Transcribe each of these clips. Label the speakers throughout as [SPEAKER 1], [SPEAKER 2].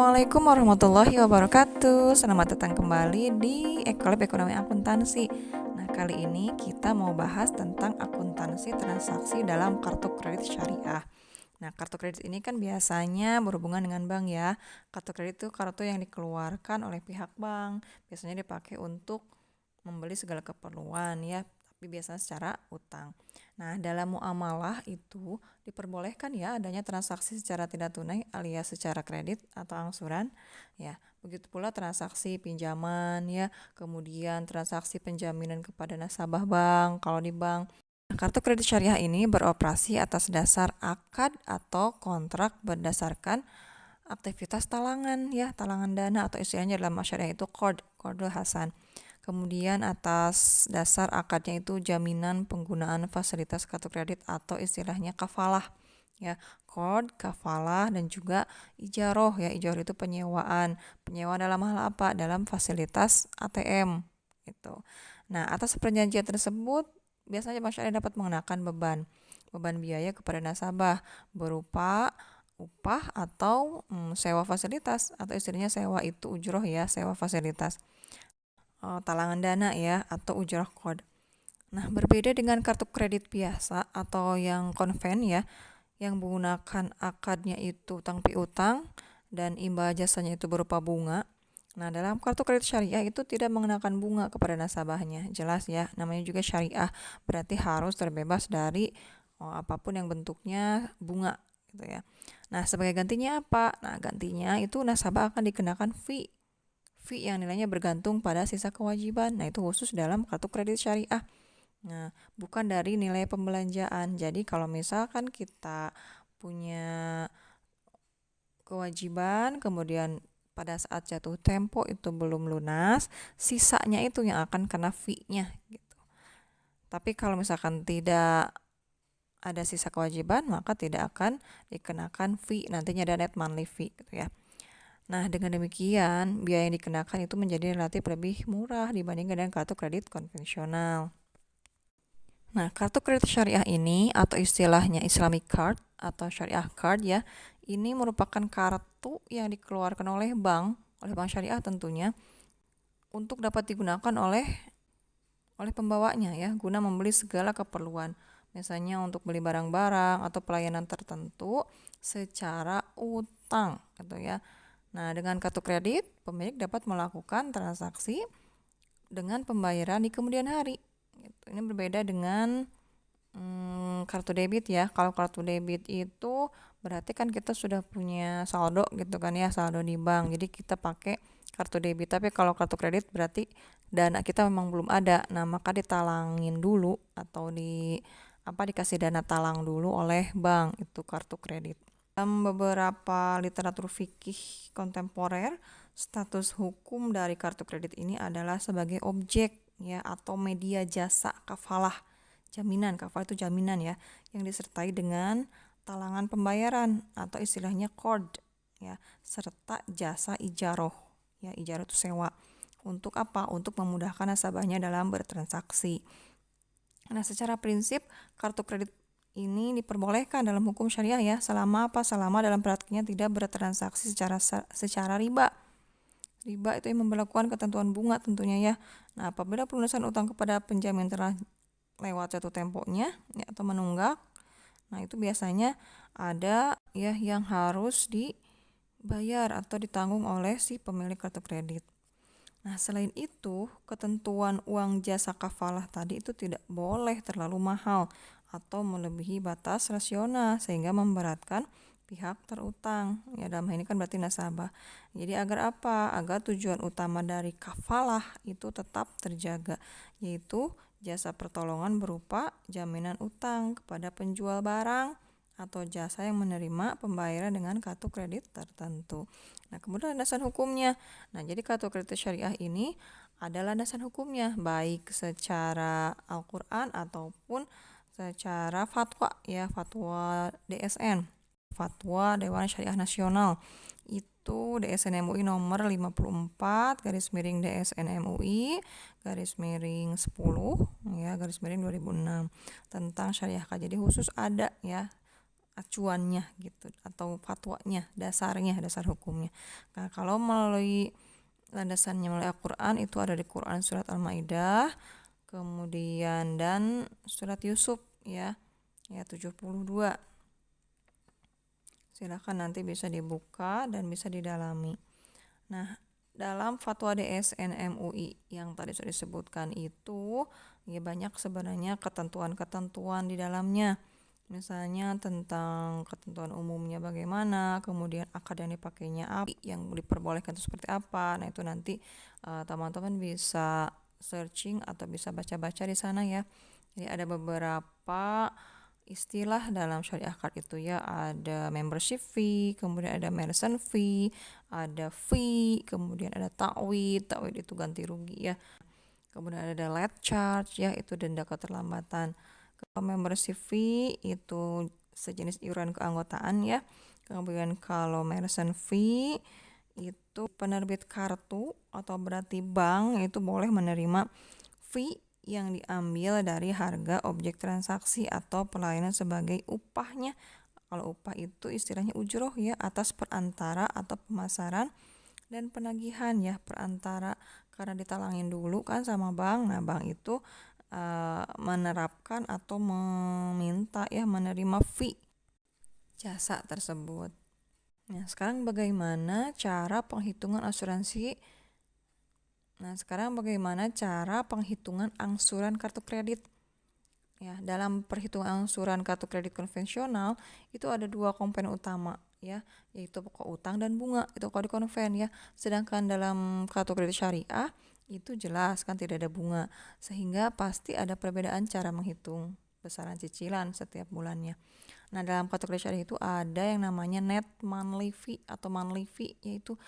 [SPEAKER 1] Assalamualaikum warahmatullahi wabarakatuh. Selamat datang kembali di Ekolab Ekonomi Akuntansi. Nah, kali ini kita mau bahas tentang akuntansi transaksi dalam kartu kredit syariah. Nah, kartu kredit ini kan biasanya berhubungan dengan bank ya. Kartu kredit itu kartu yang dikeluarkan oleh pihak bank. Biasanya dipakai untuk membeli segala keperluan ya, tapi biasanya secara utang. Nah, dalam muamalah itu diperbolehkan ya adanya transaksi secara tidak tunai alias secara kredit atau angsuran ya. Begitu pula transaksi pinjaman ya, kemudian transaksi penjaminan kepada nasabah bank kalau di bank. Nah, kartu kredit syariah ini beroperasi atas dasar akad atau kontrak berdasarkan aktivitas talangan ya, talangan dana atau istilahnya dalam syariah itu qardul hasan. Kemudian atas dasar akadnya itu jaminan penggunaan fasilitas kartu kredit atau istilahnya kafalah ya, kafalah dan juga ijaroh ya. Ijaroh itu penyewaan. Penyewaan dalam hal apa? Dalam fasilitas ATM gitu. Nah, atas perjanjian tersebut biasanya masyarakat dapat mengenakan beban biaya kepada nasabah berupa upah atau sewa fasilitas atau istilahnya sewa itu ujroh ya, sewa fasilitas. Talangan dana ya atau ujrah qard. Nah, berbeda dengan kartu kredit biasa atau yang konven ya, yang menggunakan akadnya itu utang piutang dan imbal jasanya itu berupa bunga. Nah, dalam kartu kredit syariah itu tidak mengenakan bunga kepada nasabahnya. Jelas ya, namanya juga syariah, berarti harus terbebas dari apapun yang bentuknya bunga gitu ya. Nah, sebagai gantinya apa? Nah, gantinya itu nasabah akan dikenakan fee yang nilainya bergantung pada sisa kewajiban. Nah, itu khusus dalam kartu kredit syariah. Nah, bukan dari nilai pembelanjaan. Jadi, kalau misalkan kita punya kewajiban, kemudian pada saat jatuh tempo itu belum lunas, sisanya itu yang akan kena fee-nya gitu. Tapi kalau misalkan tidak ada sisa kewajiban, maka tidak akan dikenakan fee. Nantinya ada net monthly fee gitu ya. Nah, dengan demikian, biaya yang dikenakan itu menjadi relatif lebih murah dibandingkan dengan kartu kredit konvensional. Nah, kartu kredit syariah ini atau istilahnya Islamic card atau syariah card ya, ini merupakan kartu yang dikeluarkan oleh bank syariah tentunya untuk dapat digunakan oleh pembawanya ya, guna membeli segala keperluan. Misalnya untuk beli barang-barang atau pelayanan tertentu secara utang gitu ya. Nah, dengan kartu kredit, pemilik dapat melakukan transaksi dengan pembayaran di kemudian hari. Ini berbeda dengan kartu debit ya. Kalau kartu debit itu berarti kan kita sudah punya saldo gitu kan ya, saldo di bank. Jadi kita pakai kartu debit. Tapi kalau kartu kredit berarti dana kita memang belum ada. Nah, maka ditalangin dulu atau dikasih dana talang dulu oleh bank itu kartu kredit. Dalam beberapa literatur fikih kontemporer, status hukum dari kartu kredit ini adalah sebagai objek ya atau media jasa kafalah. Jaminan, kafalah itu jaminan ya, yang disertai dengan talangan pembayaran atau istilahnya qard ya, serta jasa ijaroh. Ya, ijaroh itu sewa. Untuk apa? Untuk memudahkan nasabahnya dalam bertransaksi. Nah, secara prinsip kartu kredit ini diperbolehkan dalam hukum syariah ya, selama apa? Selama dalam praktiknya tidak bertransaksi secara riba. Riba itu yang memperlakukan ketentuan bunga tentunya ya. Nah, apabila pelunasan utang kepada penjamin telah lewat jatuh temponya ya, atau menunggak, nah itu biasanya ada ya yang harus dibayar atau ditanggung oleh si pemilik kartu kredit. Nah, selain itu, ketentuan uang jasa kafalah tadi itu tidak boleh terlalu mahal atau melebihi batas rasional sehingga memberatkan pihak terutang. Ya, dalam hal ini kan berarti nasabah. Jadi agar apa? Agar tujuan utama dari kafalah itu tetap terjaga, yaitu jasa pertolongan berupa jaminan utang kepada penjual barang atau jasa yang menerima pembayaran dengan kartu kredit tertentu. Nah, kemudian landasan hukumnya. Nah, jadi kartu kredit syariah ini adalah landasan hukumnya baik secara Al-Qur'an ataupun secara fatwa ya, fatwa DSN, Fatwa Dewan Syariah Nasional. Itu DSN MUI nomor 54 garis miring DSN MUI garis miring 10 ya garis miring 2006 tentang syariah. Jadi khusus ada ya acuannya gitu, atau fatwanya, dasar hukumnya. Nah, kalau melalui landasannya melalui Al-Quran itu ada di Quran surat Al-Maidah, kemudian dan surat Yusuf ya 72. Silahkan nanti bisa dibuka dan bisa didalami. Nah, dalam fatwa DSN MUI yang tadi sudah disebutkan itu ya banyak sebenarnya ketentuan-ketentuan di dalamnya. Misalnya tentang ketentuan umumnya bagaimana, kemudian akad yang dipakainya apa, yang diperbolehkan itu seperti apa. Nah, itu nanti teman-teman bisa searching atau bisa baca-baca di sana ya. Jadi ada beberapa istilah dalam syariah akad itu ya, ada membership fee, kemudian ada merchant fee, ada fee, kemudian ada ta'wid itu ganti rugi ya. Kemudian ada late charge ya, itu denda keterlambatan. Kalau membership fee itu sejenis iuran keanggotaan ya. Kemudian kalau merchant fee itu penerbit kartu atau berarti bank itu boleh menerima fee yang diambil dari harga objek transaksi atau pelayanan sebagai upahnya. Kalau upah itu istilahnya ujroh ya, atas perantara atau pemasaran dan penagihan ya, perantara karena ditalangin dulu kan sama bank. Nah, bank itu menerapkan atau meminta ya menerima fee jasa tersebut. Nah, sekarang bagaimana cara penghitungan asuransi? Nah, sekarang bagaimana cara penghitungan angsuran kartu kredit? Ya, dalam perhitungan angsuran kartu kredit konvensional itu ada 2 komponen utama ya, yaitu pokok utang dan bunga. Itu kalau di konven ya. Sedangkan dalam kartu kredit syariah itu jelas kan tidak ada bunga, sehingga pasti ada perbedaan cara menghitung besaran cicilan setiap bulannya. Nah, dalam kartu kredit syariah itu ada yang namanya net monthly fee atau monthly fee, yaitu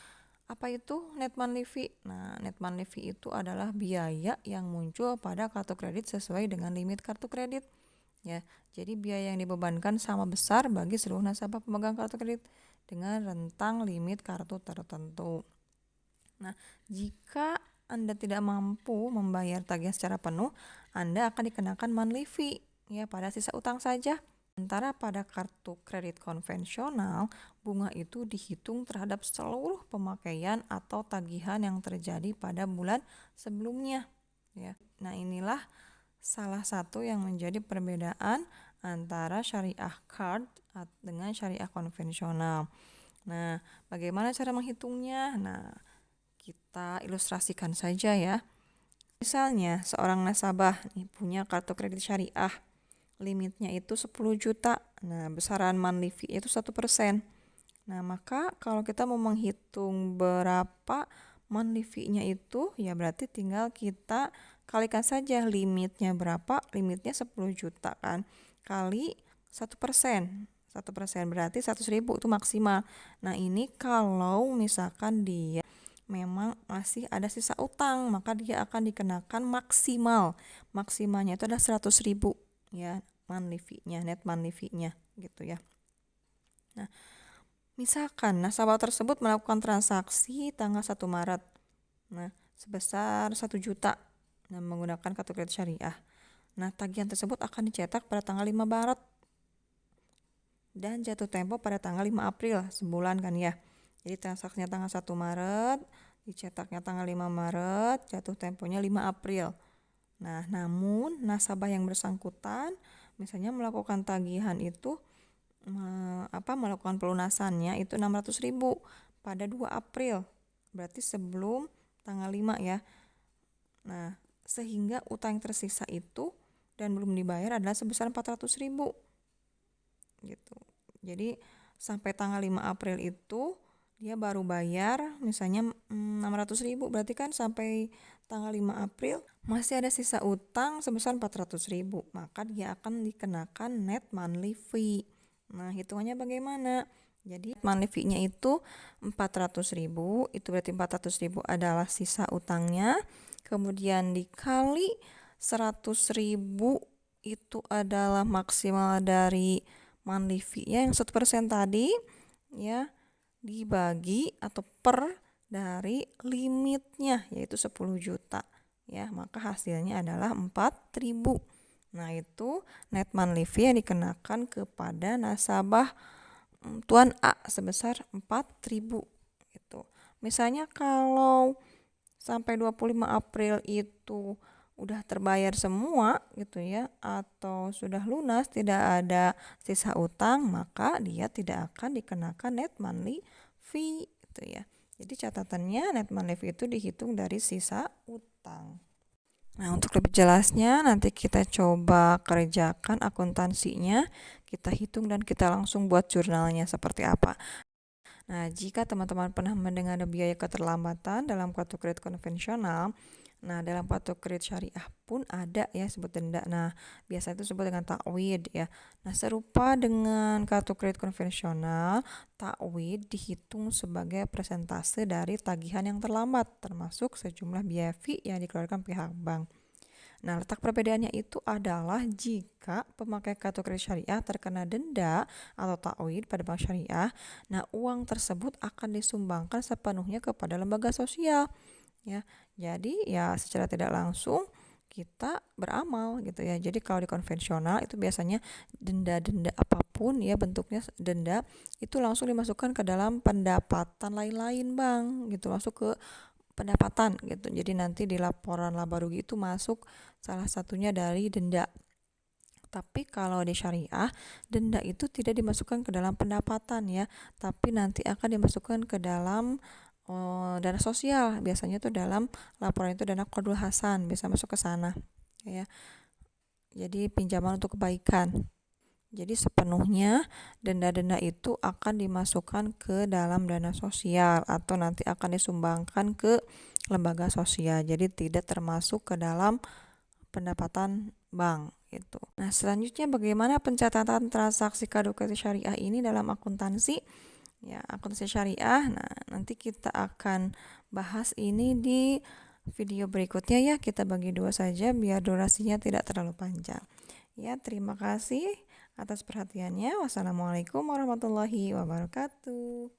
[SPEAKER 1] apa itu net monthly fee? Nah, net monthly fee itu adalah biaya yang muncul pada kartu kredit sesuai dengan limit kartu kredit. Ya, jadi biaya yang dibebankan sama besar bagi seluruh nasabah pemegang kartu kredit dengan rentang limit kartu tertentu. Nah, jika Anda tidak mampu membayar tagihan secara penuh, Anda akan dikenakan monthly fee ya pada sisa utang saja. Sementara pada kartu kredit konvensional, bunga itu dihitung terhadap seluruh pemakaian atau tagihan yang terjadi pada bulan sebelumnya. Ya. Nah, inilah salah satu yang menjadi perbedaan antara syariah card dengan syariah konvensional. Nah, bagaimana cara menghitungnya? Nah, kita ilustrasikan saja ya. Misalnya, seorang nasabah nih punya kartu kredit syariah. Limitnya itu 10 juta. Nah, besaran monthly fee itu 1%. Nah, maka kalau kita mau menghitung berapa monthly fee-nya itu, ya berarti tinggal kita kalikan saja limitnya berapa. Limitnya 10 juta kan. Kali 1%. 1% berarti 100.000 itu maksimal. Nah, ini kalau misalkan dia memang masih ada sisa utang, maka dia akan dikenakan maksimal. Maksimalnya itu adalah 100.000 ya, monthly fee-nya, net monthly fee-nya gitu ya. Nah, misalkan nasabah tersebut melakukan transaksi tanggal 1 Maret. Nah, sebesar 1 juta menggunakan kartu kredit syariah. Nah, tagihan tersebut akan dicetak pada tanggal 5 Maret dan jatuh tempo pada tanggal 5 April, sebulan kan ya. Jadi transaksinya tanggal 1 Maret, dicetaknya tanggal 5 Maret, jatuh temponya 5 April. Nah, namun nasabah yang bersangkutan misalnya melakukan tagihan itu melakukan pelunasannya itu 600.000 pada 2 April. Berarti sebelum tanggal 5 ya. Nah, sehingga utang yang tersisa itu dan belum dibayar adalah sebesar 400.000. Gitu. Jadi sampai tanggal 5 April itu dia baru bayar misalnya 600.000, berarti kan sampai tanggal 5 April masih ada sisa utang sebesar 400.000, maka dia akan dikenakan net monthly fee. Nah, hitungannya bagaimana? Jadi monthly fee-nya itu 400.000, itu berarti 400.000 adalah sisa utangnya, kemudian dikali 100.000 itu adalah maksimal dari monthly fee-nya yang 1% tadi ya, dibagi atau per dari limitnya yaitu 10 juta ya, maka hasilnya adalah 4.000. Nah, itu net monthly fee yang dikenakan kepada nasabah Tuan A sebesar 4.000 gitu. Misalnya kalau sampai 25 April itu udah terbayar semua gitu ya, atau sudah lunas, tidak ada sisa utang, maka dia tidak akan dikenakan net monthly fee gitu ya. Jadi catatannya net monthly fee itu dihitung dari sisa utang. Nah, untuk lebih jelasnya nanti kita coba kerjakan akuntansinya, kita hitung dan kita langsung buat jurnalnya seperti apa. Nah, jika teman-teman pernah mendengar ada biaya keterlambatan dalam kartu kredit konvensional, nah dalam kartu kredit syariah pun ada ya sebut denda. Nah, biasa itu sebut dengan takwid ya. Nah, serupa dengan kartu kredit konvensional, takwid dihitung sebagai persentase dari tagihan yang terlambat, termasuk sejumlah biaya fee yang dikeluarkan pihak bank. Nah, letak perbedaannya itu adalah jika pemakai kartu kredit syariah terkena denda atau takwid pada bank syariah, nah uang tersebut akan disumbangkan sepenuhnya kepada lembaga sosial, ya. Jadi ya secara tidak langsung kita beramal gitu ya. Jadi kalau di konvensional itu biasanya denda-denda apapun ya bentuknya denda itu langsung dimasukkan ke dalam pendapatan lain-lain bang gitu, masuk ke pendapatan gitu. Jadi nanti di laporan laba rugi itu masuk salah satunya dari denda. Tapi kalau di syariah, denda itu tidak dimasukkan ke dalam pendapatan ya, tapi nanti akan dimasukkan ke dalam dana sosial. Biasanya tuh dalam laporan itu dana qardul hasan, bisa masuk ke sana ya. Jadi pinjaman untuk kebaikan. Jadi sepenuhnya denda-denda itu akan dimasukkan ke dalam dana sosial atau nanti akan disumbangkan ke lembaga sosial. Jadi tidak termasuk ke dalam pendapatan bank gitu. Nah, selanjutnya bagaimana pencatatan transaksi kartu kredit syariah ini dalam akuntansi? Ya, akuntansi syariah. Nah, nanti kita akan bahas ini di video berikutnya ya. Kita bagi dua saja biar durasinya tidak terlalu panjang. Ya, terima kasih atas perhatiannya. Wassalamualaikum warahmatullahi wabarakatuh.